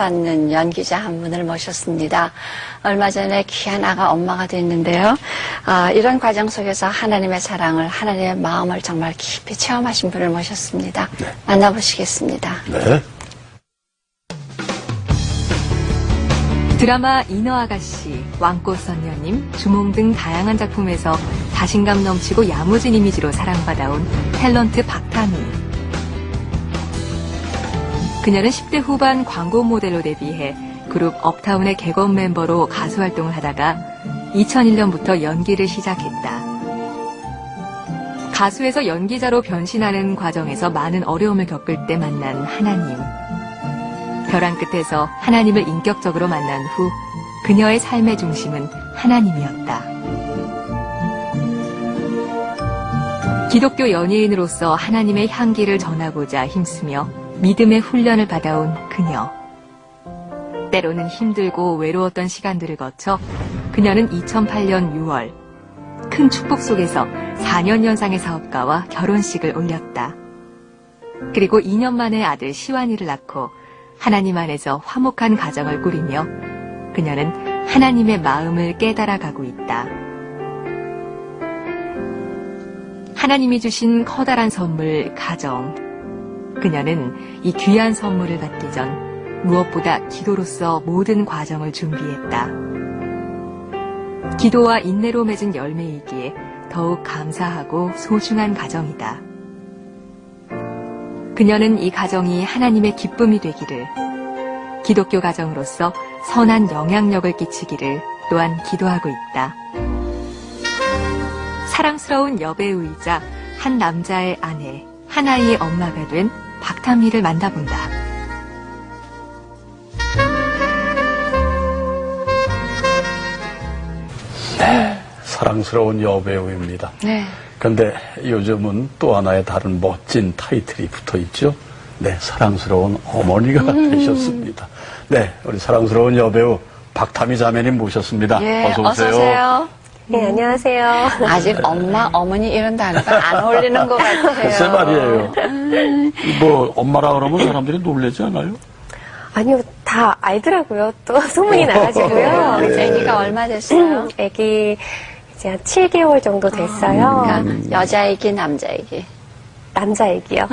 사랑받는 연기자 한 분을 모셨습니다. 얼마 전에 귀한 아가 엄마가 됐는데요. 이런 과정 속에서 하나님의 사랑을, 하나님의 마음을 정말 깊이 체험하신 분을 모셨습니다. 네. 만나보시겠습니다. 네. 드라마 인어아가씨, 왕꽃선녀님, 주몽 등 다양한 작품에서 자신감 넘치고 야무진 이미지로 사랑받아온 탤런트 박타미. 그녀는 10대 후반 광고 모델로 데뷔해 그룹 업타운의 객원 멤버로 가수 활동을 하다가 2001년부터 연기를 시작했다. 가수에서 연기자로 변신하는 과정에서 많은 어려움을 겪을 때 만난 하나님. 벼랑 끝에서 하나님을 인격적으로 만난 후 그녀의 삶의 중심은 하나님이었다. 기독교 연예인으로서 하나님의 향기를 전하고자 힘쓰며 믿음의 훈련을 받아온 그녀. 때로는 힘들고 외로웠던 시간들을 거쳐 그녀는 2008년 6월 큰 축복 속에서 4년 연상의 사업가와 결혼식을 올렸다. 그리고 2년 만에 아들 시완이를 낳고 하나님 안에서 화목한 가정을 꾸리며 그녀는 하나님의 마음을 깨달아가고 있다. 하나님이 주신 커다란 선물, 가정. 그녀는 이 귀한 선물을 받기 전 무엇보다 기도로서 모든 과정을 준비했다. 기도와 인내로 맺은 열매이기에 더욱 감사하고 소중한 가정이다. 그녀는 이 가정이 하나님의 기쁨이 되기를, 기독교 가정으로서 선한 영향력을 끼치기를 또한 기도하고 있다. 사랑스러운 여배우이자 한 남자의 아내, 한 아이의 엄마가 된 박타미를 만나본다. 네, 사랑스러운 여배우입니다. 네. 그런데 요즘은 또 하나의 다른 멋진 타이틀이 붙어있죠. 네, 사랑스러운 어머니가 되셨습니다. 네, 우리 사랑스러운 여배우 박타미 자매님 모셨습니다. 예, 어서 오세요. 어서 오세요. 네, 안녕하세요. 아직 엄마, 어머니 이런 단어가 안 어울리는 것 같아요. 글쎄 말이에요. 뭐 엄마라 그러면 사람들이 놀라지 않아요? 아니요, 다 알더라고요. 또 소문이 나가지고요. 아기가 얼마 됐어요? 아기 이제 한 7개월 정도 됐어요. 그러니까 여자애기, 남자애기. 남자애기요.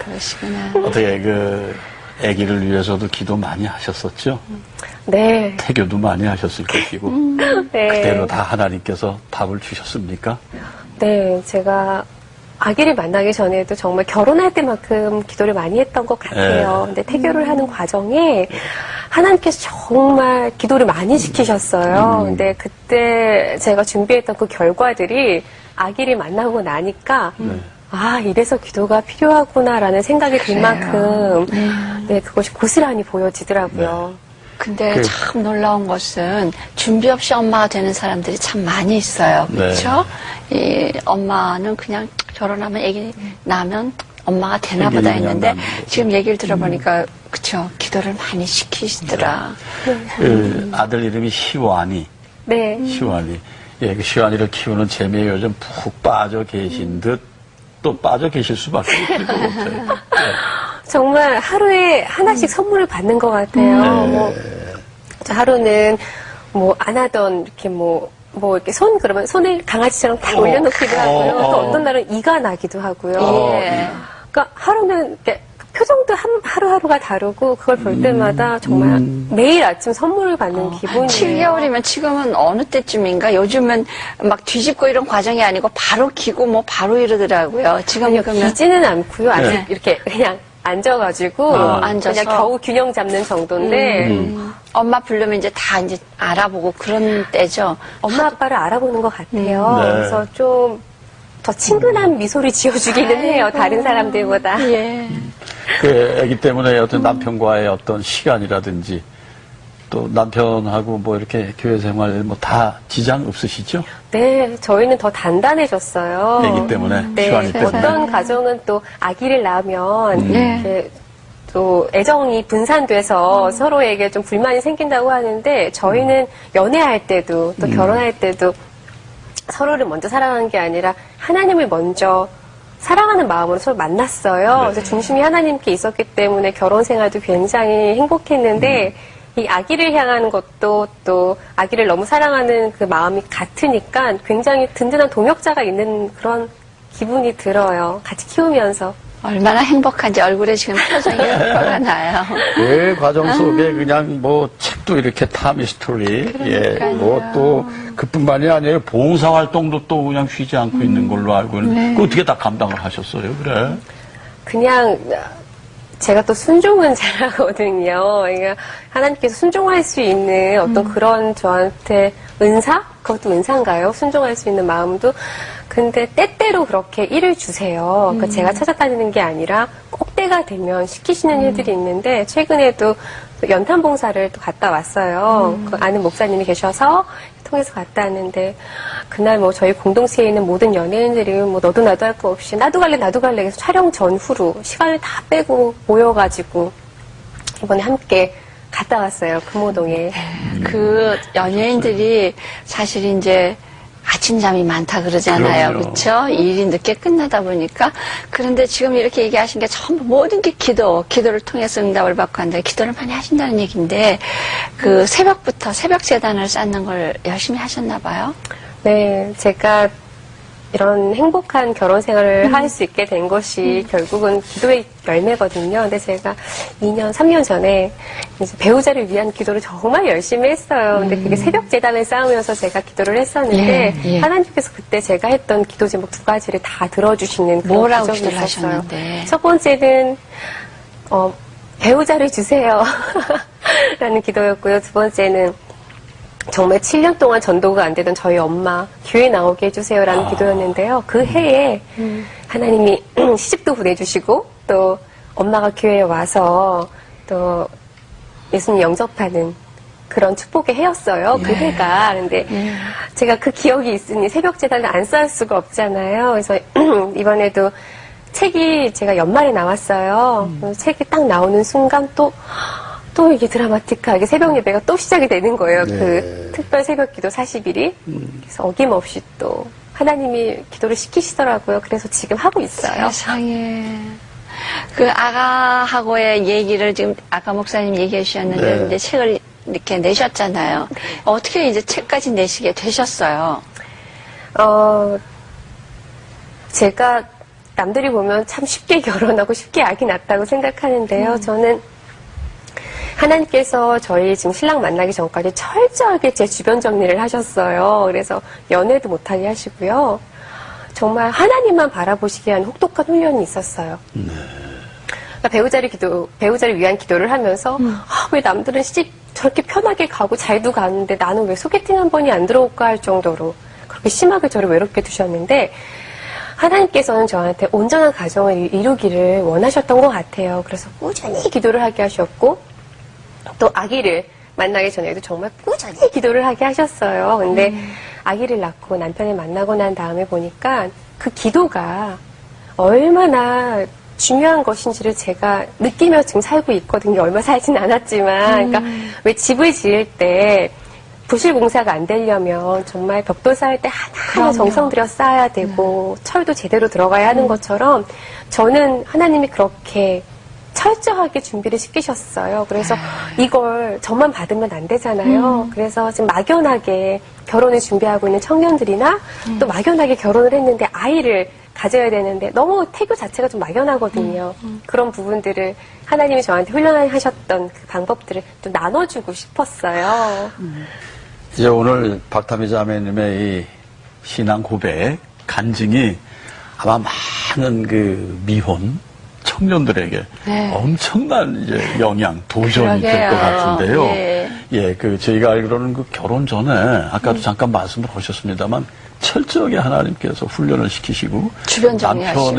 그러시구나. 어떻게 아기를 위해서도 기도 많이 하셨었죠? 네. 태교도 많이 하셨을 것이고 네. 그대로 다 하나님께서 답을 주셨습니까? 네, 제가 아기를 만나기 전에도 정말 결혼할 때만큼 기도를 많이 했던 것 같아요. 근데 태교를 하는 과정에 하나님께서 정말 기도를 많이 시키셨어요. 근데 그때 제가 준비했던 그 결과들이 아기를 만나고 나니까 아, 이래서 기도가 필요하구나라는 생각이 들 만큼 네, 그것이 고스란히 보여지더라고요. 근데 참 놀라운 것은 준비 없이 엄마가 되는 사람들이 참 많이 있어요. 그렇죠? 이 엄마는 그냥 결혼하면 아기 낳으면 엄마가 되나 보다 했는데 지금 얘기를 들어보니까 그렇죠. 기도를 많이 시키시더라. 그 아들 이름이 시완이. 네. 시완이. 예, 그 시완이를 키우는 재미에 요즘 푹 빠져 계신 듯 또 빠져 계실 수밖에 없을 것 같아요. 네. 정말 하루에 하나씩 선물을 받는 것 같아요. 뭐, 저 하루는 뭐 안 하던 이렇게 뭐 이렇게 그러면 손을 강아지처럼 딱 올려놓기도 하고요. 또 어떤 날은 이가 나기도 하고요. 예. 그러니까 하루는 이렇게 표정도 하루하루가 다르고 그걸 볼 때마다 정말 매일 아침 선물을 받는 기분이에요. 7개월이면 지금은 어느 때쯤인가? 요즘은 막 뒤집고 이런 과정이 아니고 바로 기고 뭐 바로 이러더라고요. 지금 그러면 기지는 않고요. 아직 이렇게 그냥 앉아가지고 앉아서. 그냥 겨우 균형 잡는 정도인데 엄마 부르면 이제 다 이제 알아보고 그런 때죠. 엄마 아빠를 알아보는 것 같아요. 네. 그래서 좀 더 친근한 미소를 지어주기는 해요. 다른 사람들보다. 예. 그 아기 때문에 어떤 남편과의 어떤 시간이라든지 또 남편하고 뭐 이렇게 교회 생활 뭐 다 지장 없으시죠? 네, 저희는 더 단단해졌어요. 아기 때문에, 네, 시완이 때문에. 어떤 가정은 또 아기를 낳으면 네. 이렇게 또 애정이 분산돼서 서로에게 좀 불만이 생긴다고 하는데 저희는 연애할 때도 또 결혼할 때도 서로를 먼저 사랑하는 게 아니라 하나님을 먼저 사랑하는 마음으로 서로 만났어요. 네. 그래서 중심이 하나님께 있었기 때문에 결혼 생활도 굉장히 행복했는데 이 아기를 향하는 것도 또 아기를 너무 사랑하는 그 마음이 같으니까 굉장히 든든한 동역자가 있는 그런 기분이 들어요. 같이 키우면서. 얼마나 행복한지 얼굴에 지금 표정이 가 나요. 그 과정 속에 그냥 뭐 책도 이렇게 타미스토리, 예, 뭐 또 그뿐만이 아니에요. 봉사 활동도 또 그냥 쉬지 않고 있는 걸로 알고 있는데, 그 어떻게 다 감당을 하셨어요, 그래? 그냥 제가 또 순종은 잘하거든요. 그러니까 하나님께서 순종할 수 있는 어떤 그런 저한테 은사? 그것도 은사인가요? 순종할 수 있는 마음도. 근데 때때로 그렇게 일을 주세요. 그러니까 제가 찾아다니는 게 아니라 꼭 때가 되면 시키시는 일들이 있는데 최근에도 연탄 봉사를 또 갔다 왔어요. 그 아는 목사님이 계셔서 통해서 갔다 왔는데 그날 뭐 저희 공동체에 있는 모든 연예인들이 뭐 너도 나도 할 거 없이 나도 갈래 해서 촬영 전후로 시간을 다 빼고 모여가지고 이번에 함께 갔다 왔어요. 금호동에. 그 연예인들이 사실 이제 아침잠이 많다 그러잖아요. 그럼요. 그렇죠? 일이 늦게 끝나다 보니까. 그런데 지금 이렇게 얘기하신 게 전부 모든 게 기도를 통해서 응답을 받고 한다. 기도를 많이 하신다는 얘기인데 그 새벽부터 새벽 재단을 쌓는 걸 열심히 하셨나 봐요. 네, 제가 이런 행복한 결혼 생활을 할 수 있게 된 것이 결국은 기도의 열매거든요. 근데 제가 2년, 3년 전에 이제 배우자를 위한 기도를 정말 열심히 했어요. 근데 그게 새벽 재단을 쌓으면서 제가 기도를 했었는데 예, 예. 하나님께서 그때 제가 했던 기도 제목 2가지를 다 들어주시는 그런 뭐라고 기적이 기도를 있었어요. 하셨는데? 첫 번째는 배우자를 주세요 라는 기도였고요. 두 번째는 정말 7년 동안 전도가 안 되던 저희 엄마 교회 나오게 해주세요라는 기도였는데요. 그 해에 하나님이 시집도 보내주시고 또 엄마가 교회에 와서 또 예수님 영접하는 그런 축복의 해였어요. 그 해가. 근데 제가 그 기억이 있으니 새벽 재단을 안 쌓을 수가 없잖아요. 그래서 이번에도 책이 제가 연말에 나왔어요. 책이 딱 나오는 순간 또 이게 드라마틱하게 새벽 예배가 또 시작이 되는 거예요. 네. 그 특별 새벽 기도 40일이. 그래서 어김없이 또 하나님이 기도를 시키시더라고요. 그래서 지금 하고 있어요. 세상에. 그 아가하고의 얘기를 지금 아까 목사님 얘기해 주셨는데 네. 이제 책을 이렇게 내셨잖아요. 어떻게 이제 책까지 내시게 되셨어요? 제가 남들이 보면 참 쉽게 결혼하고 쉽게 아기 낳았다고 생각하는데요. 저는 하나님께서 저희 지금 신랑 만나기 전까지 철저하게 제 주변 정리를 하셨어요. 그래서 연애도 못하게 하시고요. 정말 하나님만 바라보시게 하는 혹독한 훈련이 있었어요. 그러니까 배우자를 위한 기도를 하면서 왜 남들은 시집 저렇게 편하게 가고 잘도 가는데 나는 왜 소개팅 한 번이 안 들어올까 할 정도로 그렇게 심하게 저를 외롭게 두셨는데 하나님께서는 저한테 온전한 가정을 이루기를 원하셨던 것 같아요. 그래서 꾸준히 기도를 하게 하셨고 또 아기를 만나기 전에도 정말 꾸준히 기도를 하게 하셨어요. 근데 아기를 낳고 남편을 만나고 난 다음에 보니까 그 기도가 얼마나 중요한 것인지를 제가 느끼며 지금 살고 있거든요. 얼마 살진 않았지만. 그러니까 왜 집을 지을 때 부실 공사가 안 되려면 정말 벽돌 쌓을 때 하나하나 정성 들여 쌓아야 되고 철도 제대로 들어가야 하는 것처럼 저는 하나님이 그렇게 철저하게 준비를 시키셨어요. 그래서 이걸 저만 받으면 안 되잖아요. 그래서 지금 막연하게 결혼을 준비하고 있는 청년들이나 또 막연하게 결혼을 했는데 아이를 가져야 되는데 너무 태교 자체가 좀 막연하거든요. 그런 부분들을 하나님이 저한테 훈련하셨던 그 방법들을 또 나눠주고 싶었어요. 이제 오늘 박타미 자매님의 이 신앙 고백, 간증이 아마 많은 그 미혼 청년들에게 네. 엄청난 이제 영향, 도전이 될 것 그러게요. 같은데요. 예. 예, 그 저희가 알기로는 그 결혼 전에 아까도 잠깐 말씀을 하셨습니다만 철저하게 하나님께서 훈련을 시키시고 주변 정리하시고.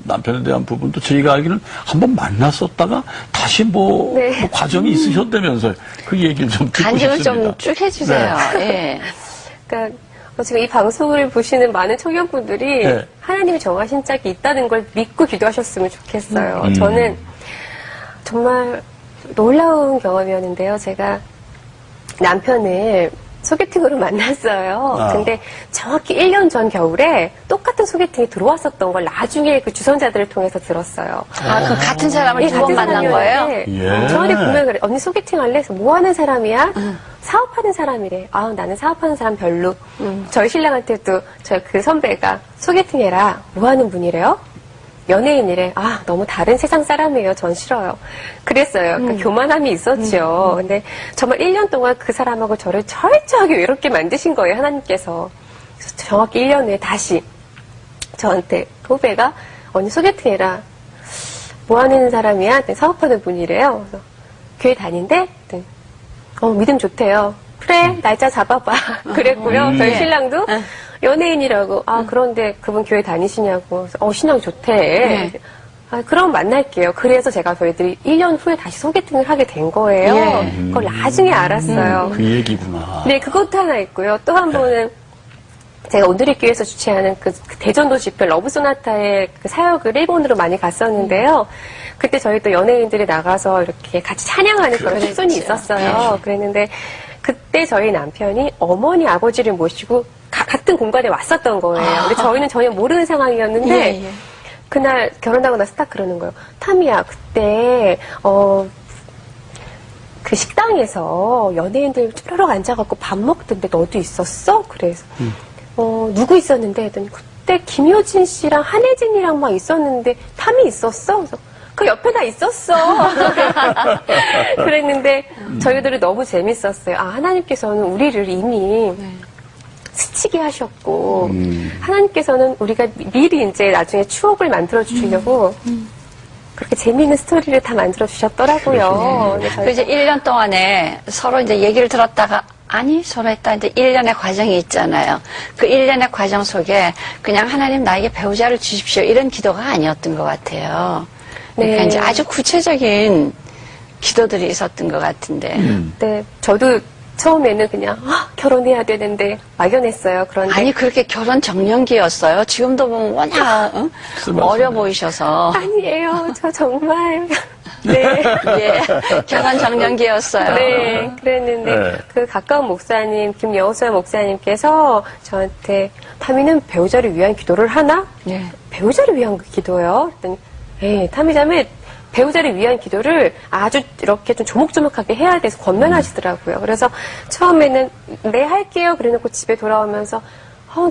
남편에 대한 부분도 저희가 알기로는 한번 만났었다가 다시 뭐 과정이 있으셨다면서요. 그 얘기를 좀 듣고 간증을 싶습니다. 좀 쭉 해주세요. 네. 예. 그러니까 지금 이 방송을 보시는 많은 청년분들이 네. 하나님이 정하신 짝이 있다는 걸 믿고 기도하셨으면 좋겠어요. 저는 정말 놀라운 경험이었는데요. 제가 남편을 소개팅으로 만났어요. 아. 근데 정확히 1년 전 겨울에 똑같은 소개팅이 들어왔었던 걸 나중에 그 주선자들을 통해서 들었어요. 아, 그 같은 사람을 두 번 만난 거예요? 예. 저한테 분명히 그래. 언니 소개팅 할래? 그래서 뭐 하는 사람이야? 사업하는 사람이래. 아, 나는 사업하는 사람 별로. 저희 신랑한테도 저희 그 선배가 소개팅 해라. 뭐 하는 분이래요? 연예인이래. 아, 너무 다른 세상 사람이에요. 전 싫어요. 그랬어요. 그러니까 교만함이 있었죠. 근데 정말 1년 동안 그 사람하고 저를 철저하게 외롭게 만드신 거예요. 하나님께서. 그래서 정확히 1년 후에 다시 저한테 후배가 언니 소개팅 해라. 뭐 하는 사람이야? 그랬더니 사업하는 분이래요. 그래서 교회 다닌대? 그랬더니 믿음 좋대요. 그래, 날짜 잡아봐. 그랬고요. 저희 신랑도 연예인이라고. 아, 그런데 그분 교회 다니시냐고. 그래서 신앙 좋대. 네. 아, 그럼 만날게요. 그래서 제가 저희들이 1년 후에 다시 소개팅을 하게 된 거예요. 예. 그걸 나중에 알았어요. 그 얘기구나. 네, 그것도 하나 있고요. 또 한 번은 제가 온누리교회에서 주최하는 그 대전도 집회 러브소나타의 그 사역을 일본으로 많이 갔었는데요. 그때 저희 또 연예인들이 나가서 이렇게 같이 찬양하는 그런 축선이 있었어요. 그랬는데 그때 저희 남편이 어머니 아버지를 모시고 같은 공간에 왔었던 거예요. 근데 저희는 전혀 모르는 상황이었는데 그날 결혼하고 나서 딱 그러는 거예요. 타미야, 그때 그 식당에서 연예인들 쭈르륵 앉아갖고 밥 먹던데 너도 있었어? 그래서 누구 있었는데? 했더니 그때 김효진 씨랑 한혜진이랑 막 있었는데 탐이 있었어? 그래서 그 옆에 나 있었어. 그랬는데 저희들이 너무 재밌었어요. 아, 하나님께서는 우리를 이미 스치게 하셨고 하나님께서는 우리가 미리 이제 나중에 추억을 만들어 주시려고 그렇게 재미있는 스토리를 다 만들어 주셨더라고요. 그 이제 1년 동안에 서로 이제 얘기를 들었다가 아니, 서로 했다. 이제 1년의 과정이 있잖아요. 그 1년의 과정 속에 그냥 하나님 나에게 배우자를 주십시오. 이런 기도가 아니었던 것 같아요. 그러니까 네. 이제 아주 구체적인 기도들이 있었던 것 같은데. 네, 저도 처음에는 그냥 결혼해야 되는데 막연했어요. 그런데 아니, 그렇게 결혼 정년기였어요. 지금도 보면 워낙 어려 보이셔서. 아니에요. 저 정말 네. 예, 결혼 정년기였어요. 네, 그랬는데 네. 그 가까운 목사님 김여호수아 목사님께서 저한테 타미는 배우자를 위한 기도를 하나? 예. 배우자를 위한 기도요? 그랬더니 타미자매 배우자를 위한 기도를 아주 이렇게 좀 조목조목하게 해야 돼서 권면하시더라고요. 그래서 처음에는 네 할게요 그래놓고 집에 돌아오면서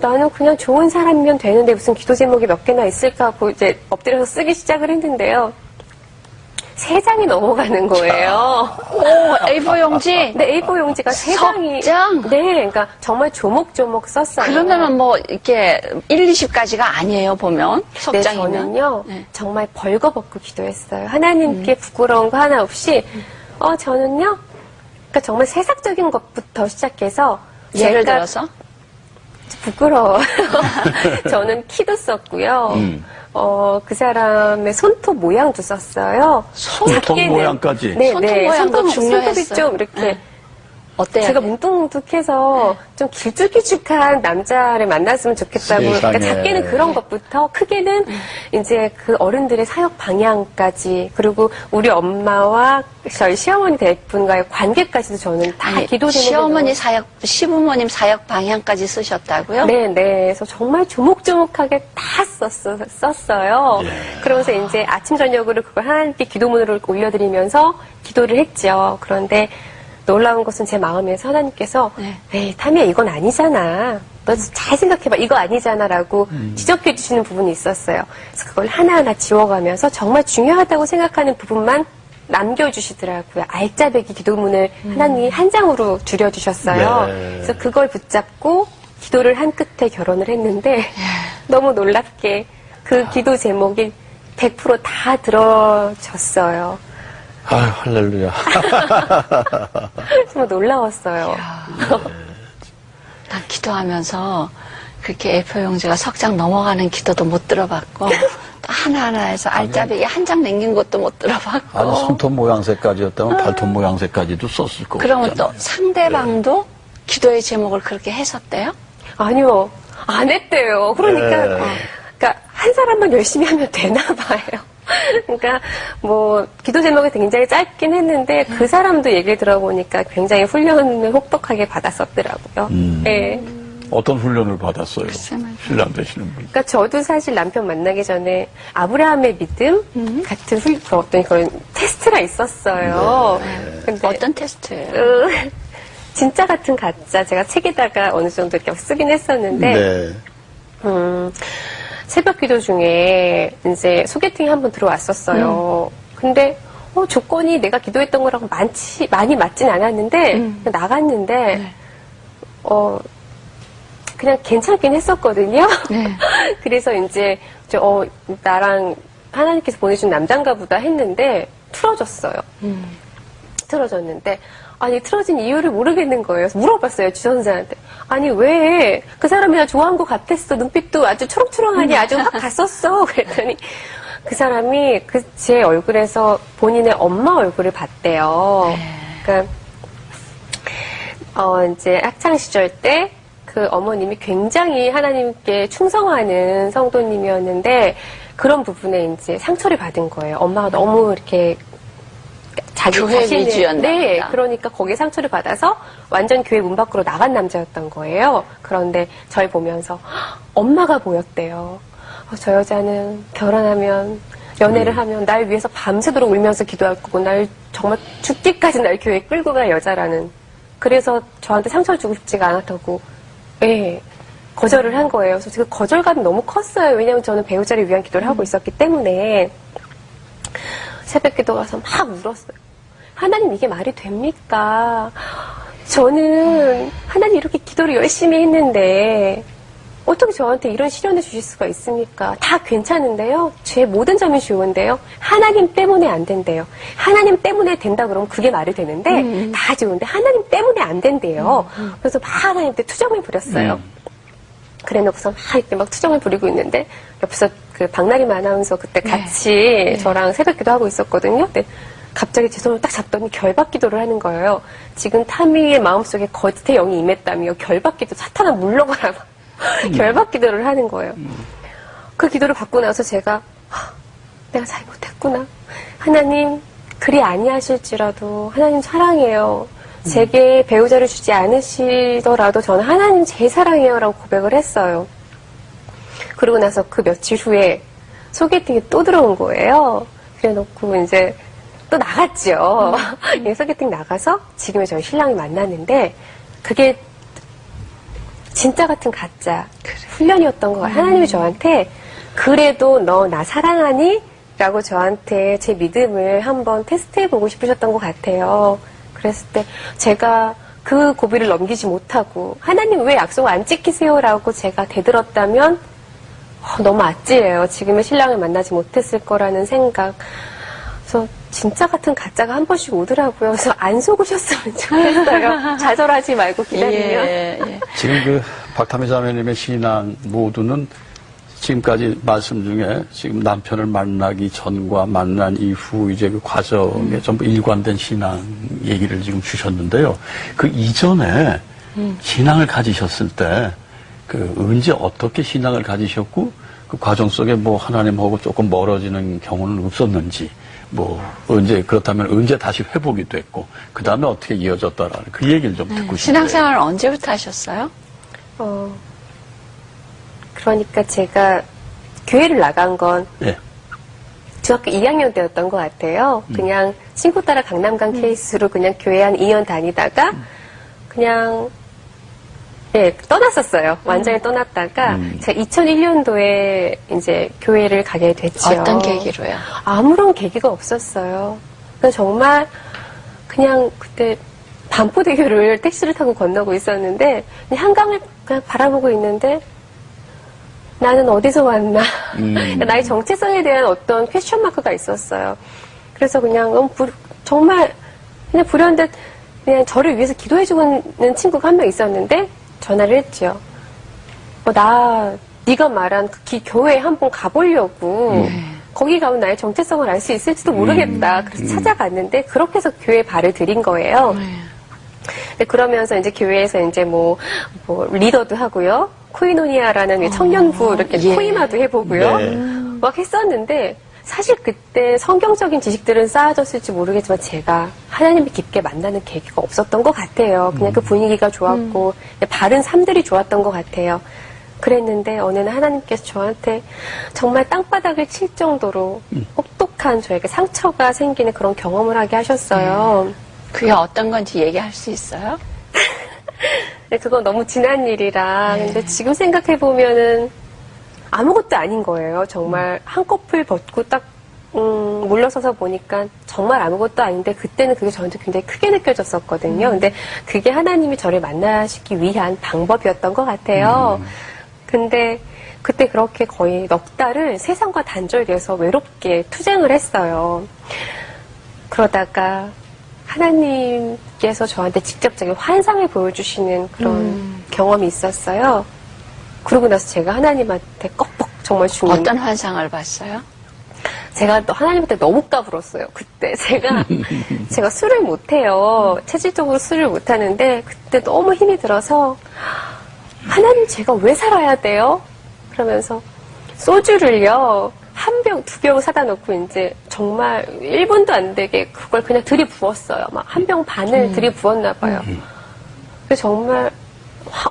나는 그냥 좋은 사람이면 되는데 무슨 기도 제목이 몇 개나 있을까 하고 이제 엎드려서 쓰기 시작을 했는데요. 3장이 넘어가는 거예요. 오, A4 용지? 네, A4 용지가 3장이. 석장? 네, 그러니까 정말 조목조목 썼어요. 그러면은 뭐, 이렇게 1, 20까지가 아니에요, 보면. 네, 석장이면. 저는요, 네. 정말 벌거벗고 기도했어요. 하나님께 부끄러운 거 하나 없이, 저는요, 그러니까 정말 세상적인 것부터 시작해서, 예를 제가 들어서? 부끄러워요. 저는 키도 썼고요. 그 사람의 손톱 모양도 썼어요. 손톱 작게는. 모양까지? 네, 손톱 네. 모양도 손톱이 중요했어요. 좀 이렇게. 네. 어때요? 제가 뭉뚱뭉뚱해서 좀 길쭉길쭉한 남자를 만났으면 좋겠다고. 그러니까 세상에. 작게는 그런 것부터 크게는 이제 그 어른들의 사역 방향까지 그리고 우리 엄마와 저희 시어머니 대분과의 관계까지도 저는 다 아니, 기도 제목에 시어머니 사역, 시부모님 사역 방향까지 쓰셨다고요? 네, 네. 그래서 정말 조목조목하게 다 썼어요. 그러면서 이제 아침, 저녁으로 그걸 하나님께 기도문으로 올려드리면서 기도를 했죠. 그런데 놀라운 것은 제 마음에서 하나님께서 에이, 타미야, 이건 아니잖아. 너 잘 생각해봐. 이거 아니잖아라고 지적해 주시는 부분이 있었어요. 그래서 그걸 하나하나 지워가면서 정말 중요하다고 생각하는 부분만 남겨주시더라고요. 알짜배기 기도문을 하나님이 한 장으로 줄여주셨어요. 네. 그래서 그걸 붙잡고 기도를 한 끝에 결혼을 했는데 너무 놀랍게 그 기도 제목이 100% 다 들어졌어요. 아유, 할렐루야. 정말 놀라웠어요. 난 기도하면서 그렇게 A4 용지가 석장 넘어가는 기도도 못 들어봤고, 또 하나하나 해서 알짜배기 한 장 남긴 것도 못 들어봤고. 아니, 손톱 모양새까지였다면 발톱 모양새까지도 썼을 거고. 그러면 또 상대방도 기도의 제목을 그렇게 했었대요? 아니요, 안 했대요. 그러니까, 네. 그러니까 한 사람만 열심히 하면 되나 봐요. 그러니까 뭐 기도 제목이 굉장히 짧긴 했는데 그 사람도 얘기를 들어보니까 굉장히 훈련을 혹독하게 받았었더라고요. 네. 어떤 훈련을 받았어요? 글쎄 말이야. 신랑 되시는 분. 그러니까 저도 사실 남편 만나기 전에 아브라함의 믿음 같은 어떤 그런 테스트가 있었어요. 근데 어떤 테스트예요? 진짜 같은 가짜 제가 책에다가 어느 정도 이렇게 쓰긴 했었는데 네. 새벽 기도 중에 이제 소개팅이 한번 들어왔었어요. 근데 조건이 내가 기도했던 거랑 많이 맞진 않았는데 나갔는데 네. 그냥 괜찮긴 했었거든요. 네. 그래서 이제 나랑 하나님께서 보내준 남잔가 보다 했는데 틀어졌어요. 틀어졌는데 아니 틀어진 이유를 모르겠는 거예요. 그래서 물어봤어요 주선자한테. 아니 왜 그 사람이 나 좋아한 것 같았어. 눈빛도 아주 초롱초롱하니 아주 확 갔었어. 그랬더니 그 사람이 제 얼굴에서 본인의 엄마 얼굴을 봤대요. 그러니까 이제 학창 시절 때 그 어머님이 굉장히 하나님께 충성하는 성도님이었는데 그런 부분에 이제 상처를 받은 거예요. 엄마가 너무 이렇게 자기 교회 자신을 위주였나 네, 보다. 그러니까 거기에 상처를 받아서 완전 교회 문 밖으로 나간 남자였던 거예요. 그런데 저를 보면서 엄마가 보였대요. 저 여자는 결혼하면 연애를 하면 날 위해서 밤새도록 울면서 기도할 거고 날 정말 죽기까지 날 교회에 끌고 갈 여자라는 그래서 저한테 상처를 주고 싶지가 않았다고 네, 거절을 한 거예요. 그래서 그 거절감이 너무 컸어요. 왜냐하면 저는 배우자를 위한 기도를 하고 있었기 때문에 새벽 기도 가서 막 울었어요. 하나님 이게 말이 됩니까? 저는 하나님 이렇게 기도를 열심히 했는데 어떻게 저한테 이런 시련을 주실 수가 있습니까? 다 괜찮은데요. 제 모든 점이 좋은데요. 하나님 때문에 안 된대요. 하나님 때문에 된다 그러면 그게 말이 되는데 다 좋은데 하나님 때문에 안 된대요. 그래서 막 하나님한테 투정을 부렸어요. 그래놓고서 막 이렇게 막 투정을 부리고 있는데 옆에서 그 박나림 아나운서 그때 같이 저랑 새벽 기도하고 있었거든요. 근데 갑자기 제 손을 딱 잡더니 결박 기도를 하는 거예요. 지금 타미의 마음속에 거짓의 영이 임했다며 결박 기도 사탄아 물러가라 결박 기도를 하는 거예요. 그 기도를 받고 나서 제가 내가 잘못했구나. 하나님 그리 아니하실지라도 하나님 사랑해요. 제게 배우자를 주지 않으시더라도 저는 하나님 제일 사랑해요 라고 고백을 했어요. 그러고 나서 그 며칠 후에 소개팅이 또 들어온 거예요. 그래 놓고 이제 또 나갔죠. 소개팅 나가서 지금의 저희 신랑이 만났는데 그게 진짜 같은 가짜 훈련이었던 것 같아요. 하나님이 저한테 그래도 너 나 사랑하니? 라고 저한테 제 믿음을 한번 테스트해보고 싶으셨던 것 같아요. 그랬을 때 제가 그 고비를 넘기지 못하고 하나님 왜 약속 안 지키세요? 라고 제가 되들었다면 너무 아찔해요. 지금의 신랑을 만나지 못했을 거라는 생각. 그래서 진짜 같은 가짜가 한 번씩 오더라고요. 그래서 안 속으셨으면 좋겠어요. 좌절하지 말고 기다리면. 지금 그 박타미 자매님의 신앙 모두는 지금까지 말씀 중에 지금 남편을 만나기 전과 만난 이후 이제 그 과정에 전부 일관된 신앙 얘기를 지금 주셨는데요. 그 이전에 신앙을 가지셨을 때 그 언제 어떻게 신앙을 가지셨고 그 과정 속에 뭐 하나님하고 조금 멀어지는 경우는 없었는지 뭐 언제 그렇다면 언제 다시 회복이 됐고 그 다음에 어떻게 이어졌다라는 그 얘기를 좀 듣고 싶네요. 신앙생활을 언제부터 하셨어요? 그러니까 제가 교회를 나간 건 예. 중학교 2학년 때였던 것 같아요. 그냥 친구 따라 강남 간 케이스로 그냥 교회 한 2년 다니다가 그냥 떠났었어요. 완전히 떠났다가 제가 2001년도에 이제 교회를 가게 됐죠. 어떤 계기로요? 아무런 계기가 없었어요. 그냥 정말 그냥 그때 반포대교를 택시를 타고 건너고 있었는데 그냥 한강을 그냥 바라보고 있는데 나는 어디서 왔나. 나의 정체성에 대한 어떤 퀘스천 마크가 있었어요. 그래서 그냥 너무 정말 그냥 불현듯 그냥 저를 위해서 기도해주는 친구가 한 명 있었는데 전화를 했죠. 네가 말한 그 교회에 한번 가보려고 거기 가면 나의 정체성을 알 수 있을지도 모르겠다. 그래서 찾아갔는데 그렇게 해서 교회에 발을 들인 거예요. 근데 그러면서 이제 교회에서 이제 뭐 리더도 하고요. 코이노니아라는 청년부 이렇게 코이마도 해보고요. 막 했었는데 사실 그때 성경적인 지식들은 쌓아졌을지 모르겠지만 제가 하나님을 깊게 만나는 계기가 없었던 것 같아요. 그냥 그 분위기가 좋았고 바른 삶들이 좋았던 것 같아요. 그랬는데 어느 날 하나님께서 저한테 정말 땅바닥을 칠 정도로 혹독한 저에게 상처가 생기는 그런 경험을 하게 하셨어요. 그게 어떤 건지 얘기할 수 있어요? 근데 그건 너무 지난 일이라. 근데 지금 생각해보면은 아무것도 아닌 거예요. 정말 한꺼풀 벗고 딱, 물러서서 보니까 정말 아무것도 아닌데 그때는 그게 저한테 굉장히 크게 느껴졌었거든요. 근데 그게 하나님이 저를 만나시기 위한 방법이었던 것 같아요. 근데 그때 그렇게 거의 넉 달을 세상과 단절돼서 외롭게 투쟁을 했어요. 그러다가 하나님께서 저한테 직접적인 환상을 보여주시는 그런 경험이 있었어요. 그러고 나서 제가 하나님한테 꺽뻑 정말 죽는. 어떤 환상을 봤어요? 제가 또 하나님한테 너무 까불었어요. 그때 제가 술을 못해요. 체질적으로 술을 못하는데 그때 너무 힘이 들어서 하나님 제가 왜 살아야 돼요? 그러면서 소주를요. 한 병, 두 병 사다 놓고 이제 정말 1분도 안 되게 그걸 그냥 들이부었어요. 막 한 병 반을 들이부었나 봐요. 그래서 정말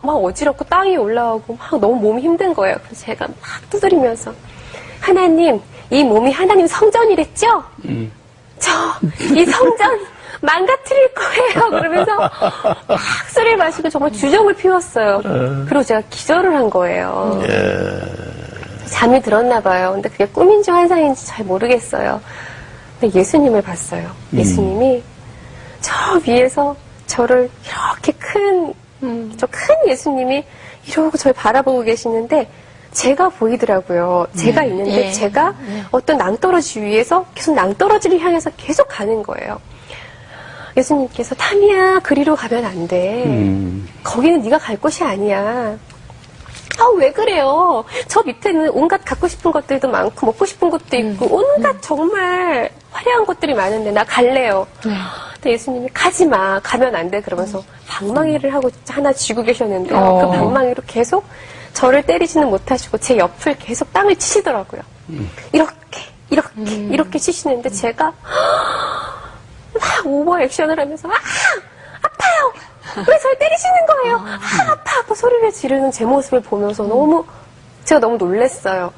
막 어지럽고 땅이 올라오고 막 너무 몸이 힘든 거예요. 그래서 제가 막 두드리면서 하나님, 이 몸이 하나님 성전이랬죠? 이 성전 망가뜨릴 거예요. 그러면서 막 술을 마시고 정말 주정을 피웠어요. 그리고 제가 기절을 한 거예요. 잠이 들었나 봐요. 근데 그게 꿈인지 환상인지 잘 모르겠어요. 근데 예수님을 봤어요. 예수님이 저 위에서 저를 이렇게 저 큰 예수님이 이러고 저를 바라보고 계시는데 제가 보이더라고요. 제가 있는데 제가 어떤 낭떠러지 위에서 계속 낭떠러지를 향해서 계속 가는 거예요. 예수님께서 타미야 그리로 가면 안 돼. 거기는 네가 갈 곳이 아니야. 아, 왜 그래요? 저 밑에는 온갖 갖고 싶은 것들도 많고 먹고 싶은 것도 있고 온갖 정말 화려한 것들이 많은데 나 갈래요. 근데 예수님이 가지 마. 가면 안 돼. 그러면서 방망이를 하고 하나 쥐고 계셨는데요. 그 방망이로 계속 저를 때리지는 못하시고 제 옆을 계속 땅을 치시더라고요. 이렇게 치시는데 제가 막 오버 액션을 하면서 아파요. 왜 저를 때리시는 거예요? 아파 하고 소리를 지르는 제 모습을 보면서 제가 너무 놀랐어요.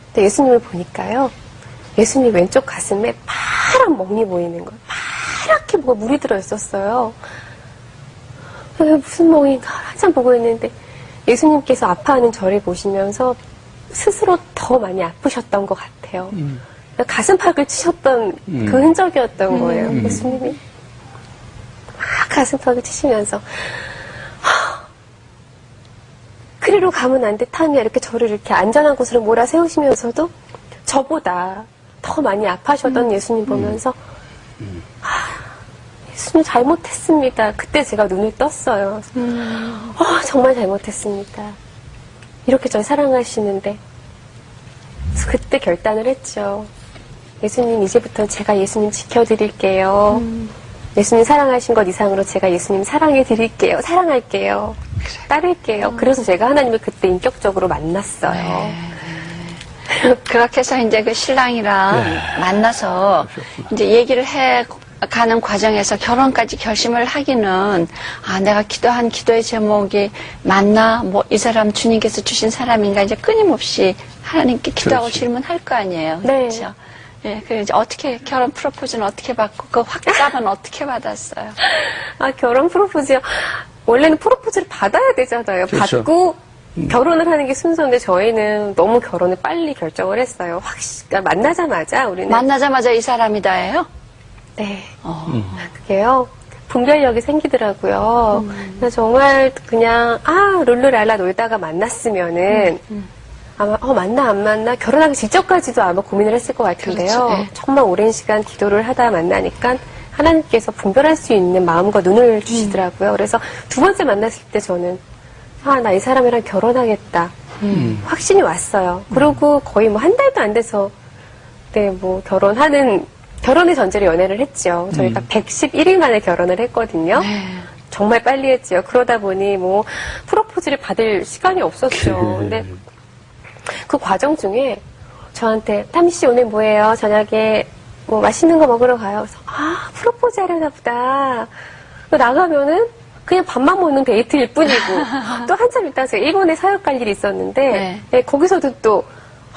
근데 예수님을 보니까요. 예수님 왼쪽 가슴에 파란 멍이 보이는 거예요. 파랗게 뭐가 물이 들어 있었어요. 무슨 멍인가 한참 보고 있는데 예수님께서 아파하는 저를 보시면서 스스로 더 많이 아프셨던 것 같아요. 가슴팍을 치셨던 그 흔적이었던 거예요. 예수님이 막 가슴팍을 치시면서 그리로 가면 안 돼, 타미야. 이렇게 저를 이렇게 안전한 곳으로 몰아세우시면서도 저보다 더 많이 아파하셨던 예수님 보면서 예수님 잘못했습니다. 그때 제가 눈을 떴어요. 정말 잘못했습니다. 이렇게 절 사랑하시는데 그래서 그때 결단을 했죠. 예수님 이제부터 제가 예수님 지켜드릴게요. 예수님 사랑하신 것 이상으로 제가 예수님 사랑해드릴게요. 사랑할게요. 따를게요. 그래서 제가 하나님을 그때 인격적으로 만났어요. 그렇게 해서 이제 그 신랑이랑 만나서 이제 얘기를 해 가는 과정에서 결혼까지 결심을 하기는 내가 기도한 기도의 제목이 맞나? 뭐 이 사람 주님께서 주신 사람인가? 이제 끊임없이 하나님께 기도하고 질문할 거 아니에요. 네. 그렇죠? 예, 그 이제 어떻게 결혼 프로포즈는 어떻게 받고 그 확답은 어떻게 받았어요? 결혼 프로포즈요. 원래는 프로포즈를 받아야 되잖아요. 그렇죠. 받고 결혼을 하는 게 순서인데 저희는 너무 결혼을 빨리 결정을 했어요. 만나자마자 우리는 만나자마자 이 사람이다예요? 네. 그게요. 분별력이 생기더라고요. 그래서 정말 그냥 룰루랄라 놀다가 만났으면은 아마 맞나 안 맞나 결혼하기 직전까지도 아마 고민을 했을 것 같은데요. 그렇죠. 네. 정말 오랜 시간 기도를 하다 만나니까 하나님께서 분별할 수 있는 마음과 눈을 주시더라고요. 그래서 두 번째 만났을 때 저는 나 이 사람이랑 결혼하겠다. 확신이 왔어요. 그리고 거의 뭐 한 달도 안 돼서 결혼의 전제로 연애를 했죠. 저희가 111일 만에 결혼을 했거든요. 정말 빨리 했죠. 그러다 보니 프로포즈를 받을 시간이 없었죠. 근데 그 과정 중에 저한테 타미 씨 오늘 뭐예요? 저녁에 뭐 맛있는 거 먹으러 가요. 그래서 아 프로포즈 하려나 보다. 나가면은 그냥 밥만 먹는 데이트일 뿐이고 또 한참 있다가 제가 일본에 사역 갈 일이 있었는데 네. 네, 거기서도 또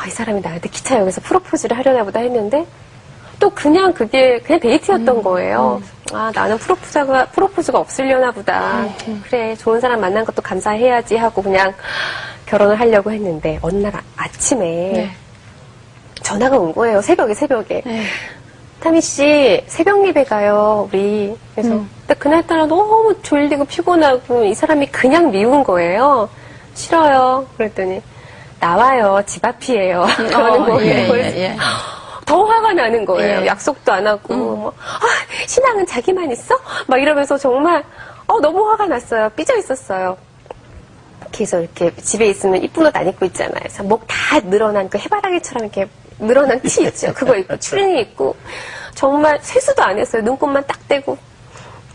이 사람이 나한테 기차역에서 프로포즈를 하려나 보다 했는데 또 그냥 그게 그냥 데이트였던 거예요. 아 나는 프로포즈가 없으려나 보다. 그래 좋은 사람 만난 것도 감사해야지 하고 그냥 결혼을 하려고 했는데 어느 날 아침에 네. 전화가 온 거예요. 새벽에. 네. 타미 씨, 새벽 예배 가요, 우리. 그래서, 근데 그날따라 너무 졸리고 피곤하고, 이 사람이 그냥 미운 거예요. 싫어요. 그랬더니, 나와요. 집 앞이에요. 그러는 거예요. 예. 더 화가 나는 거예요. 예. 약속도 안 하고, 뭐, 신앙은 자기만 있어? 막 이러면서 정말, 너무 화가 났어요. 삐져 있었어요. 그래서 이렇게 집에 있으면 이쁜 옷 안 입고 있잖아요. 그래서 목 다 늘어난 그 해바라기처럼 이렇게 늘어난 티 있죠. 그거 입고 추리닝 입고 정말 세수도 안 했어요. 눈곱만 딱 떼고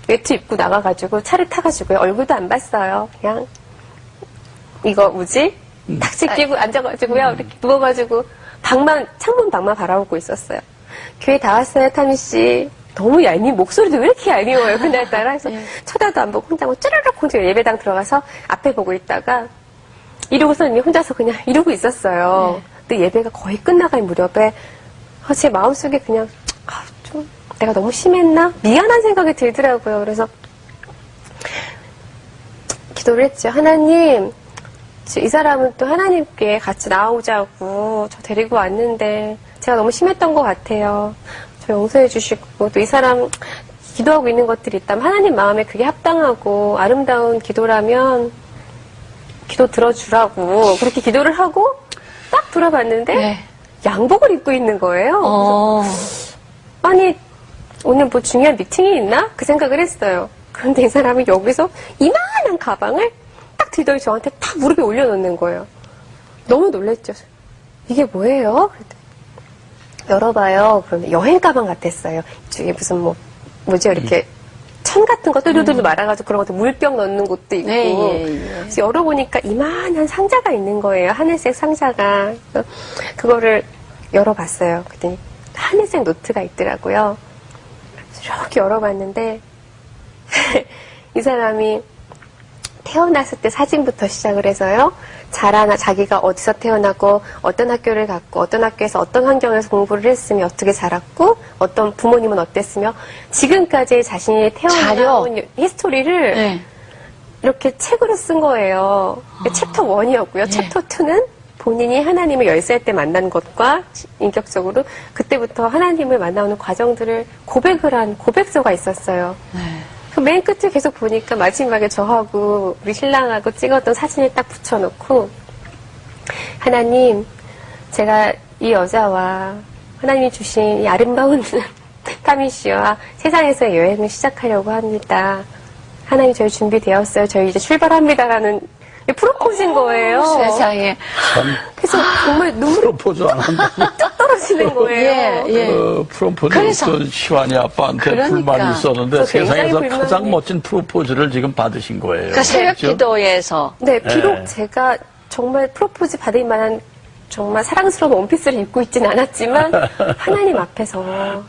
외투 입고 나가가지고 차를 타가지고요. 얼굴도 안 봤어요. 그냥 이거 뭐지? 탁지 끼고 앉아가지고요. 이렇게 누워가지고 창문 방만 바라보고 있었어요. 교회 다 왔어요, 타미 씨. 너무 얄미, 목소리도 왜 이렇게 얄미워요, 그날따라. 그래서 쳐다도 안 보고 혼자 뭐 쭈르륵 혼자 예배당 들어가서 앞에 보고 있다가 이러고서는 혼자서 그냥 이러고 있었어요. 근데 예배가 거의 끝나갈 무렵에 제 마음속에 그냥 좀 내가 너무 심했나? 미안한 생각이 들더라고요. 그래서 기도를 했죠. 하나님, 이 사람은 또 하나님께 같이 나오자고 저 데리고 왔는데 제가 너무 심했던 것 같아요. 저 용서해 주시고 또 이 사람 기도하고 있는 것들이 있다면 하나님 마음에 그게 합당하고 아름다운 기도라면 기도 들어주라고 그렇게 기도를 하고 딱 돌아봤는데 네. 양복을 입고 있는 거예요. 그래서 아니 오늘 뭐 중요한 미팅이 있나? 그 생각을 했어요. 그런데 이 사람이 여기서 이만한 가방을 딱 들더니 저한테 딱 무릎에 올려놓는 거예요. 너무 놀랬죠. 이게 뭐예요? 그랬더니 열어봐요. 그런데 여행 가방 같았어요. 이쪽에 무슨 뭐죠? 이렇게 천 같은 거 뚜두두두 말아가지고 그런 것도 물병 넣는 곳도 있고. 그래서 열어보니까 이만한 상자가 있는 거예요. 하늘색 상자가. 그래서 그거를 열어봤어요. 그랬더니 하늘색 노트가 있더라고요. 그래서 이렇게 열어봤는데 이 사람이 태어났을 때 사진부터 시작을 해서요. 자기가 어디서 태어나고 어떤 학교를 갔고 어떤 학교에서 어떤 환경에서 공부를 했으며 어떻게 자랐고 어떤 부모님은 어땠으며 지금까지 자신이 태어나온 히스토리를 네. 이렇게 책으로 쓴 거예요. 챕터 1이었고요. 챕터 2는 본인이 하나님을 10살 때 만난 것과 인격적으로 그때부터 하나님을 만나오는 과정들을 고백을 한 고백서가 있었어요. 맨 끝에 계속 보니까 마지막에 저하고 우리 신랑하고 찍었던 사진을 딱 붙여놓고 하나님, 제가 이 여자와 하나님이 주신 이 아름다운 타미 씨와 세상에서의 여행을 시작하려고 합니다. 하나님 저희 준비되었어요. 저희 이제 출발합니다라는 프로포즈인 거예요. 세상에. 그래서 정말 눈물이 프로포즈 안 한다고. 뚝 떨어지는 거예요. 프로포즈 그래서. 또 시완이 아빠한테 그러니까. 불만이 있었는데 저 굉장히 세상에서 불만이- 가장 멋진 프로포즈를 지금 받으신 거예요. 그러니까 새벽 그렇죠? 기도에서. 네, 비록 네. 제가 정말 프로포즈 받을 만한 정말 사랑스러운 원피스를 입고 있진 않았지만 하나님 앞에서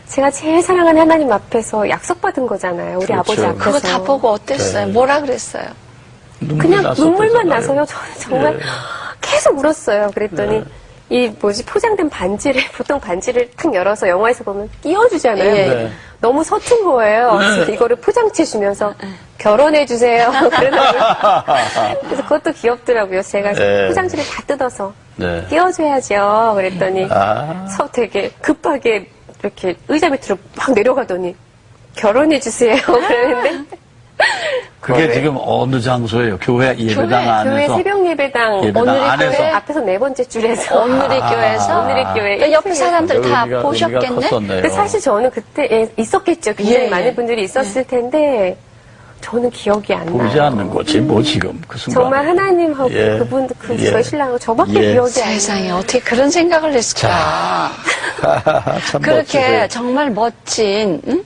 제가 제일 사랑하는 하나님 앞에서 약속받은 거잖아요. 우리 그렇죠. 아버지 앞에서. 그거 다 보고 어땠어요? 네. 뭐라 그랬어요? 눈물이 그냥 눈물만 났었대잖아요. 나서요. 저는 정말 네. 계속 울었어요. 그랬더니 이 포장된 반지를 보통 반지를 탁 열어서 영화에서 보면 끼워주잖아요. 예. 네. 너무 서툰 거예요. 그래서 이거를 포장지 주면서 결혼해 주세요. 그래서 그것도 귀엽더라고요. 제가 네. 포장지를 다 뜯어서 네. 끼워줘야죠. 그랬더니 되게 급하게 이렇게 의자 밑으로 막 내려가더니 결혼해 주세요. 그러는데 그게 지금 어느 장소예요? 교회 예배당 안에서? 교회 새벽 예배당 예배당 오늘의 안에서? 교회 앞에서 네 번째 줄에서 오늘의 교회에서. 오늘의 교회 그러니까 옆에 사람들 다 의미가 보셨겠네? 컸었네요. 근데 사실 저는 그때 있었겠죠. 굉장히 예, 많은 예. 분들이 있었을 텐데 저는 기억이 안 나요. 보이지 않는 거지, 뭐 지금 그 순간. 정말 하나님하고 예. 그분 예. 저희 신랑하고 저밖에 예. 기억이 안 나요. 세상에 어떻게 그런 생각을 했을까? 참 그렇게 멋지세요. 정말 멋진, 응?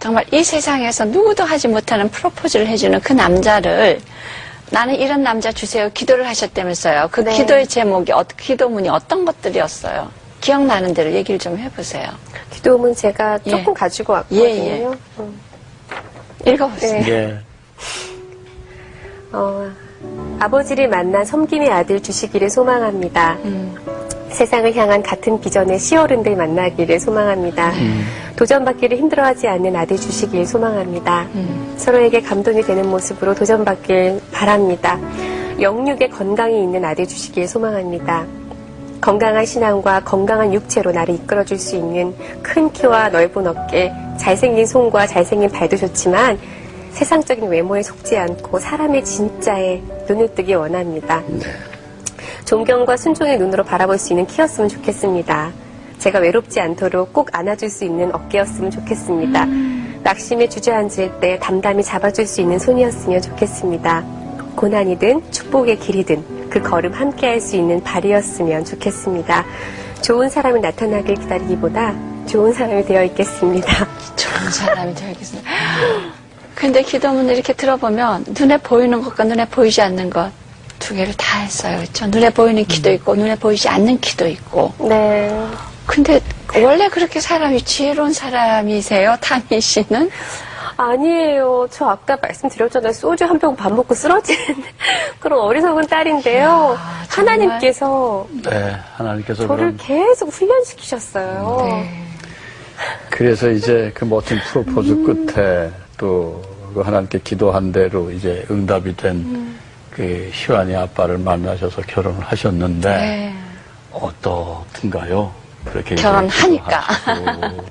정말 이 세상에서 누구도 하지 못하는 프로포즈를 해주는 그 남자를 나는 이런 남자 주세요. 기도를 하셨다면서요. 그 네. 기도의 제목이, 기도문이 어떤 것들이었어요? 기억나는 대로 얘기를 좀 해보세요. 기도문 제가 예. 조금 가지고 왔거든요. 예, 예. 읽어보세요. 네. 예. 아버지를 만난 섬김의 아들 주시기를 소망합니다. 세상을 향한 같은 비전의 시어른들 만나기를 소망합니다. 도전받기를 힘들어하지 않는 아들 주시길 소망합니다. 서로에게 감동이 되는 모습으로 도전받길 바랍니다. 영육에 건강이 있는 아들 주시길 소망합니다. 건강한 신앙과 건강한 육체로 나를 이끌어줄 수 있는 큰 키와 넓은 어깨, 잘생긴 손과 잘생긴 발도 좋지만 세상적인 외모에 속지 않고 사람의 진짜에 눈을 뜨기 원합니다. 존경과 순종의 눈으로 바라볼 수 있는 키였으면 좋겠습니다. 제가 외롭지 않도록 꼭 안아줄 수 있는 어깨였으면 좋겠습니다. 낙심에 주저앉을 때 담담히 잡아줄 수 있는 손이었으면 좋겠습니다. 고난이든 축복의 길이든 그 걸음 함께 할 수 있는 발이었으면 좋겠습니다. 좋은 사람이 나타나길 기다리기보다 좋은 사람이 되어 있겠습니다. 좋은 사람이 되겠습니다. 근데 기도문을 이렇게 들어보면 눈에 보이는 것과 눈에 보이지 않는 것 두 개를 다 했어요. 그렇죠? 눈에 보이는 기도 있고 눈에 보이지 않는 기도 있고. 네. 근데 원래 그렇게 사람이 지혜로운 사람이세요? 타미 씨는? 아니에요. 저 아까 말씀드렸잖아요. 소주 한 병 밥 먹고 쓰러지는 그런 어리석은 딸인데요. 아, 정말? 하나님께서 네, 하나님께서 저를 그럼 계속 훈련시키셨어요. 네. 그래서 이제 그 멋진 프로포즈 끝에 또 그 하나님께 기도한 대로 이제 응답이 된 그 희환이 아빠를 만나셔서 결혼을 하셨는데 네. 어떻든가요? 그렇게 이제 결혼하니까. 기도하시고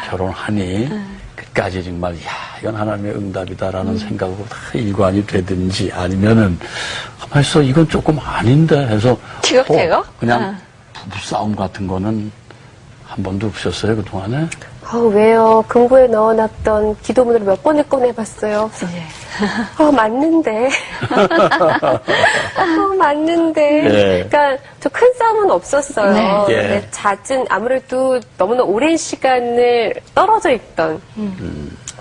결혼하니 끝까지 정말 이건 하나님의 응답이다라는 생각으로 다 일관이 되든지 아니면은 가만히 있어 이건 조금 아닌데 해서 티격태격? 그냥 부부싸움 같은 거는 한 번도 없었어요 그동안에? 왜요? 금고에 넣어놨던 기도문을 몇 번을 꺼내봤어요. 예. 맞는데. 맞는데. 예. 그러니까 저 큰 싸움은 없었어요. 네. 예. 근데 잦은 아무래도 너무나 오랜 시간을 떨어져 있던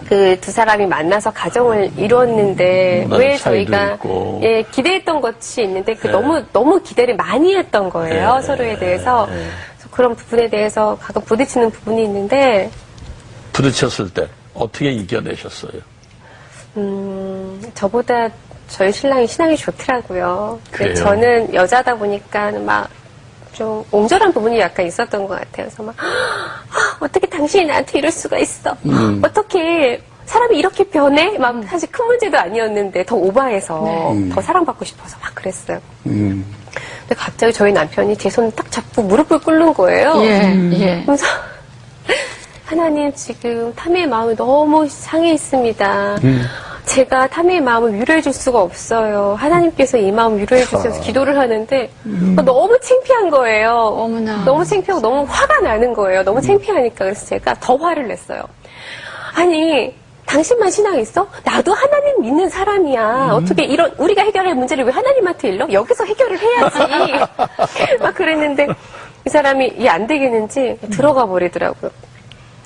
그 두 사람이 만나서 가정을 이루었는데 왜 차이도 저희가 있고. 예, 기대했던 것이 있는데 그 예. 너무 기대를 많이 했던 거예요. 예. 서로에 대해서. 예. 그래서 그런 부분에 대해서 가끔 부딪히는 부분이 있는데 부딪혔을 때 어떻게 이겨내셨어요? 저보다 저희 신랑이 신앙이 좋더라고요. 근데 그래요? 저는 여자다 보니까 막 좀 옹졸한 부분이 약간 있었던 것 같아요. 그래서 막 어떻게 당신이 나한테 이럴 수가 있어? 어떻게 사람이 이렇게 변해? 막 사실 큰 문제도 아니었는데 더 오바해서 더 사랑받고 싶어서 막 그랬어요. 근데 갑자기 저희 남편이 제 손을 딱 잡고 무릎을 꿇는 거예요. 예. 그래서 하나님 지금 타미의 마음이 너무 상해 있습니다. 제가 타미의 마음을 위로해 줄 수가 없어요. 하나님께서 이 마음 위로해 주셔서 기도를 하는데 너무 창피한 거예요. 어머나. 너무 창피하고 너무 화가 나는 거예요. 너무 창피하니까. 그래서 제가 더 화를 냈어요. 아니 당신만 신앙 있어? 나도 하나님 믿는 사람이야. 어떻게 이런 우리가 해결할 문제를 왜 하나님한테 일러? 여기서 해결을 해야지. 막 그랬는데 이 사람이 이해 안 되겠는지 들어가 버리더라고요.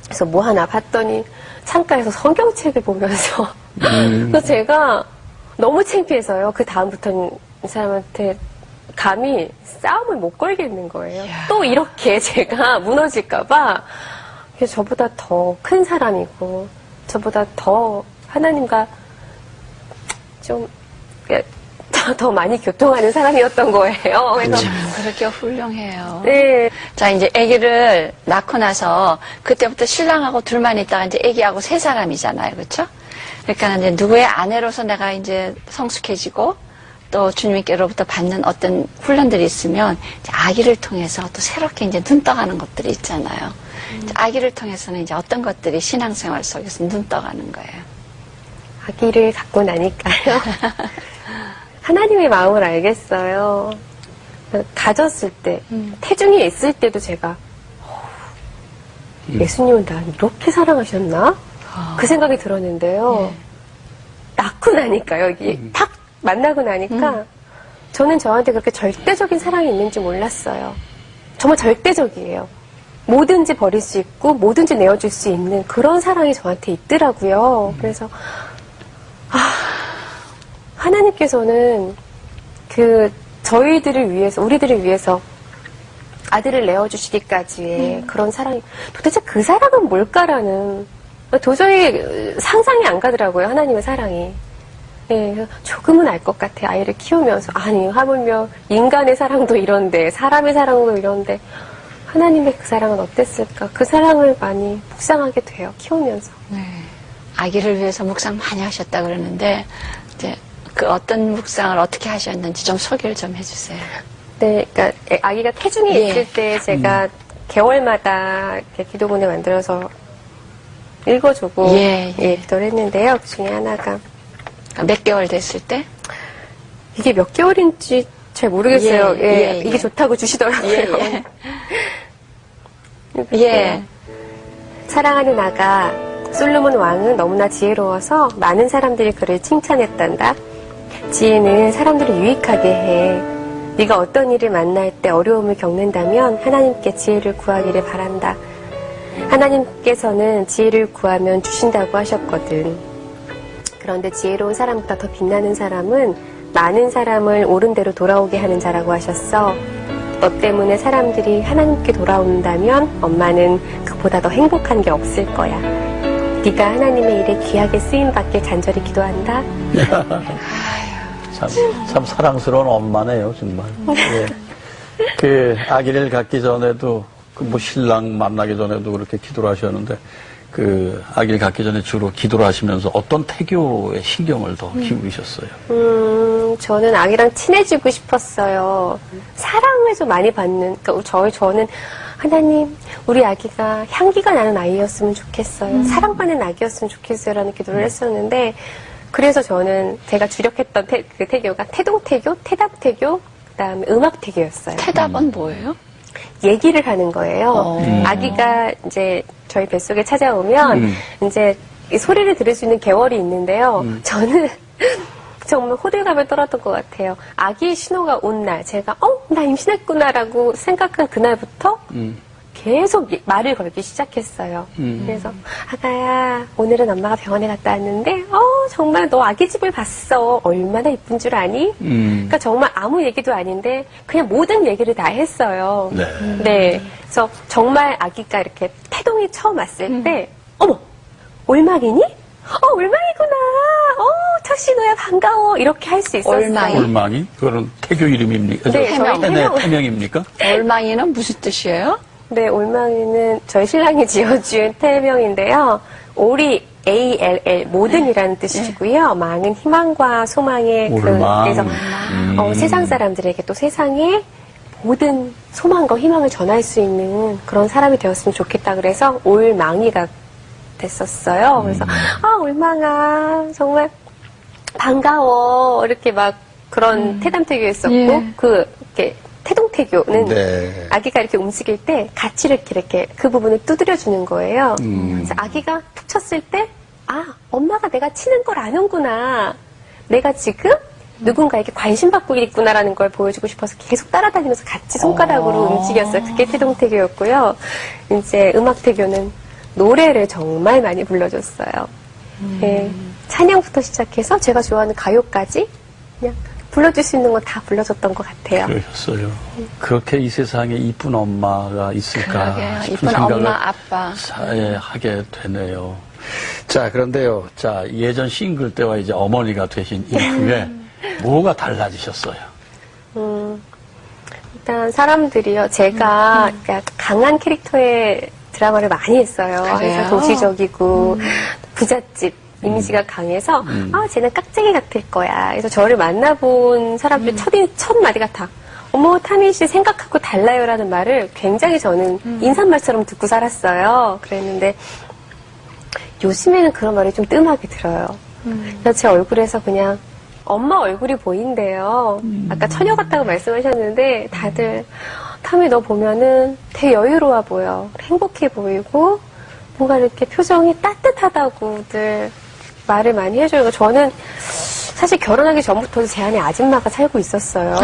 그래서 뭐 하나 봤더니 창가에서 성경책을 보면서 그래서 제가 너무 창피해서요. 그 다음부터는 이 사람한테 감히 싸움을 못 걸겠는 거예요. 또 이렇게 제가 무너질까봐 저보다 더 큰 사람이고 저보다 더 하나님과 좀 더 많이 교통하는 사람이었던 거예요. 그래서 그렇게 훌륭해요. 네. 자, 이제 아기를 낳고 나서 그때부터 신랑하고 둘만 있다가 이제 아기하고 세 사람이잖아요. 그렇죠? 그러니까 이제 누구의 아내로서 내가 이제 성숙해지고 또 주님께로부터 받는 어떤 훈련들이 있으면 이제 아기를 통해서 또 새롭게 이제 눈 떠가는 것들이 있잖아요. 이제 아기를 통해서는 이제 어떤 것들이 신앙생활 속에서 눈 떠가는 거예요. 아기를 갖고 나니까요. 하나님의 마음을 알겠어요. 가졌을 때, 태중에 있을 때도 제가 예수님은 나 이렇게 사랑하셨나? 그 생각이 들었는데요. 낳고 나니까요. 여기 탁 만나고 나니까 저는 저한테 그렇게 절대적인 사랑이 있는지 몰랐어요. 정말 절대적이에요. 뭐든지 버릴 수 있고 뭐든지 내어줄 수 있는 그런 사랑이 저한테 있더라고요. 그래서 하나님께서는 저희들을 위해서, 우리들을 위해서 아들을 내어주시기까지의 그런 사랑이, 도대체 그 사랑은 뭘까라는, 도저히 상상이 안 가더라고요, 하나님의 사랑이. 예, 조금은 알 것 같아요, 아이를 키우면서. 아니, 하물며 인간의 사랑도 이런데, 사람의 사랑도 이런데, 하나님의 그 사랑은 어땠을까? 그 사랑을 많이 묵상하게 돼요, 키우면서. 네. 아기를 위해서 묵상 많이 하셨다 그러는데, 이제 그 어떤 묵상을 어떻게 하셨는지 좀 소개를 좀 해주세요. 네, 그러니까 아기가 태중에 예. 있을 때 제가 개월마다 이렇게 기도문을 만들어서 읽어주고 예, 예. 기도를 했는데요. 그 중에 하나가 몇 개월 됐을 때? 이게 몇 개월인지 잘 모르겠어요. 예, 예, 예, 이게 예. 좋다고 주시더라고요. 예, 예. 예. 사랑하는 아가, 솔로몬 왕은 너무나 지혜로워서 많은 사람들이 그를 칭찬했단다. 지혜는 사람들을 유익하게 해. 네가 어떤 일을 만날 때 어려움을 겪는다면 하나님께 지혜를 구하기를 바란다. 하나님께서는 지혜를 구하면 주신다고 하셨거든. 그런데 지혜로운 사람보다 더 빛나는 사람은 많은 사람을 옳은 대로 돌아오게 하는 자라고 하셨어. 너 때문에 사람들이 하나님께 돌아온다면 엄마는 그보다 더 행복한 게 없을 거야. 네가 하나님의 일에 귀하게 쓰임받길 간절히 기도한다. 참 사랑스러운 엄마네요, 정말. 예. 그 아기를 갖기 전에도 뭐 신랑 만나기 전에도 그렇게 기도를 하셨는데 그 아기를 갖기 전에 주로 기도를 하시면서 어떤 태교에 신경을 더 기울이셨어요? 저는 아기랑 친해지고 싶었어요. 사랑을 좀 많이 받는, 그러니까 저는 하나님, 우리 아기가 향기가 나는 아이였으면 좋겠어요. 사랑받는 아기였으면 좋겠어요라는 기도를 했었는데, 그래서 저는 제가 주력했던 그 태교가 태동태교, 태답태교, 그 다음에 음악태교였어요. 태답은 뭐예요? 얘기를 하는 거예요. 아기가 이제 저희 뱃속에 찾아오면 이제 이 소리를 들을 수 있는 개월이 있는데요. 저는 정말 호들갑을 떨었던 것 같아요. 아기의 신호가 온 날, 제가 나 임신했구나라고 생각한 그날부터 계속 말을 걸기 시작했어요. 그래서 아가야, 오늘은 엄마가 병원에 갔다 왔는데 정말 너 아기 집을 봤어. 얼마나 이쁜 줄 아니? 그러니까 정말 아무 얘기도 아닌데 그냥 모든 얘기를 다 했어요. 네. 네. 그래서 정말 아기가 이렇게 태동이 처음 왔을 때 어머, 올막이니? 올망이구나. 턱신호야, 반가워. 이렇게 할 수 있었어요. 올망이? 올망이? 그거는 태교 이름입니까? 네, 태명. 저희 태명입니까? 올망이는 무슨 뜻이에요? 네, 올망이는 저희 신랑이 지어준 태명인데요. 올이 ALL, 모든이라는 뜻이고요. 망은 희망과 소망의 올망. 그래서 세상 사람들에게 또 세상에 모든 소망과 희망을 전할 수 있는 그런 사람이 되었으면 좋겠다. 그래서 올망이가 됐었어요. 그래서 올망아 정말 반가워 이렇게 막 그런 태담태교였었고 예. 이렇게 태동태교는 네. 아기가 이렇게 움직일 때 같이 이렇게 그 부분을 두드려 주는 거예요. 그래서 아기가 툭 쳤을 때 엄마가 내가 치는 걸 아는구나. 내가 지금 누군가에게 관심받고 있구나라는 걸 보여주고 싶어서 계속 따라다니면서 같이 손가락으로 움직였어요. 그게 태동태교였고요. 이제 음악태교는 노래를 정말 많이 불러줬어요. 네, 찬양부터 시작해서 제가 좋아하는 가요까지 그냥 불러줄 수 있는 건 다 불러줬던 것 같아요. 그러셨어요. 그렇게 이 세상에 이쁜 엄마가 있을까 그러게요. 싶은 이쁜 생각을 엄마, 아빠. 하게 되네요. 자, 그런데요. 자, 예전 싱글 때와 이제 어머니가 되신 이후에 뭐가 달라지셨어요? 일단 사람들이요. 제가 그러니까 강한 캐릭터의 드라마를 많이 했어요. 그래요? 그래서 도시적이고 부잣집 이미지가 강해서 쟤는 깍쟁이 같을 거야. 그래서 저를 만나본 사람들 첫 마디가 다 어머, 타민 씨 생각하고 달라요라는 말을 굉장히 저는 인사말처럼 듣고 살았어요. 그랬는데 요즘에는 그런 말이 좀 뜸하게 들어요. 그래서 제 얼굴에서 그냥 엄마 얼굴이 보인대요. 아까 처녀 같다고 말씀하셨는데 다들 타미 너 보면은 되게 여유로워 보여. 행복해 보이고 뭔가 이렇게 표정이 따뜻하다고들 말을 많이 해줘요. 저는 사실 결혼하기 전부터도 제 안에 아줌마가 살고 있었어요.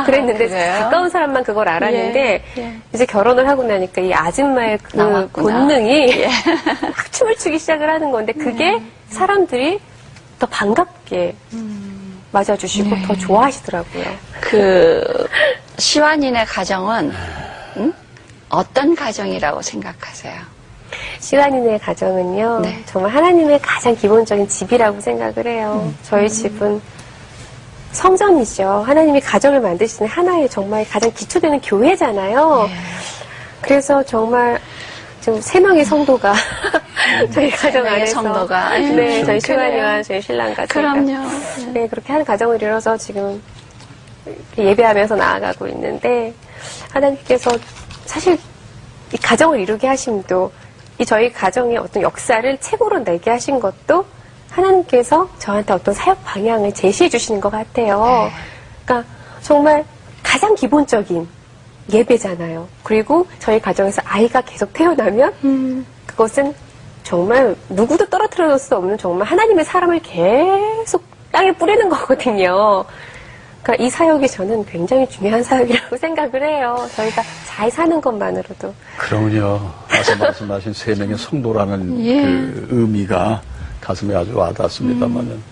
그랬는데 그래요? 가까운 사람만 그걸 알았는데 예. 이제 결혼을 하고 나니까 이 아줌마의 그 나왔구나. 본능이 막 춤을 추기 시작을 하는 건데 그게 사람들이 더 반갑게 맞아주시고 네. 더 좋아하시더라고요. 시완이네 가정은 어떤 가정이라고 생각하세요? 시완이네 가정은요, 네. 정말 하나님의 가장 기본적인 집이라고 생각을 해요. 저희 집은 성전이죠. 하나님이 가정을 만드시는 하나의 정말 가장 기초되는 교회잖아요. 네. 그래서 정말 지금 3명의 성도가 저희 가정 명의 안에서 성도가. 네, 저희 그래요. 시완이와 저희 신랑과 제가 그럼요. 네, 그렇게 한 가정을 이뤄서 지금 이렇게 예배하면서 나아가고 있는데 하나님께서 사실 이 가정을 이루게 하심도 이 저희 가정의 어떤 역사를 책으로 내게 하신 것도 하나님께서 저한테 어떤 사역 방향을 제시해 주시는 것 같아요. 그러니까 정말 가장 기본적인 예배잖아요. 그리고 저희 가정에서 아이가 계속 태어나면 그것은 정말 누구도 떨어뜨릴 수 없는 정말 하나님의 사람을 계속 땅에 뿌리는 거거든요. 그러니까 이 사역이 저는 굉장히 중요한 사역이라고 생각을 해요. 저희가 잘 사는 것만으로도. 그럼요. 아까 말씀하신 3명의 성도라는 예. 그 의미가 가슴에 아주 와닿습니다만은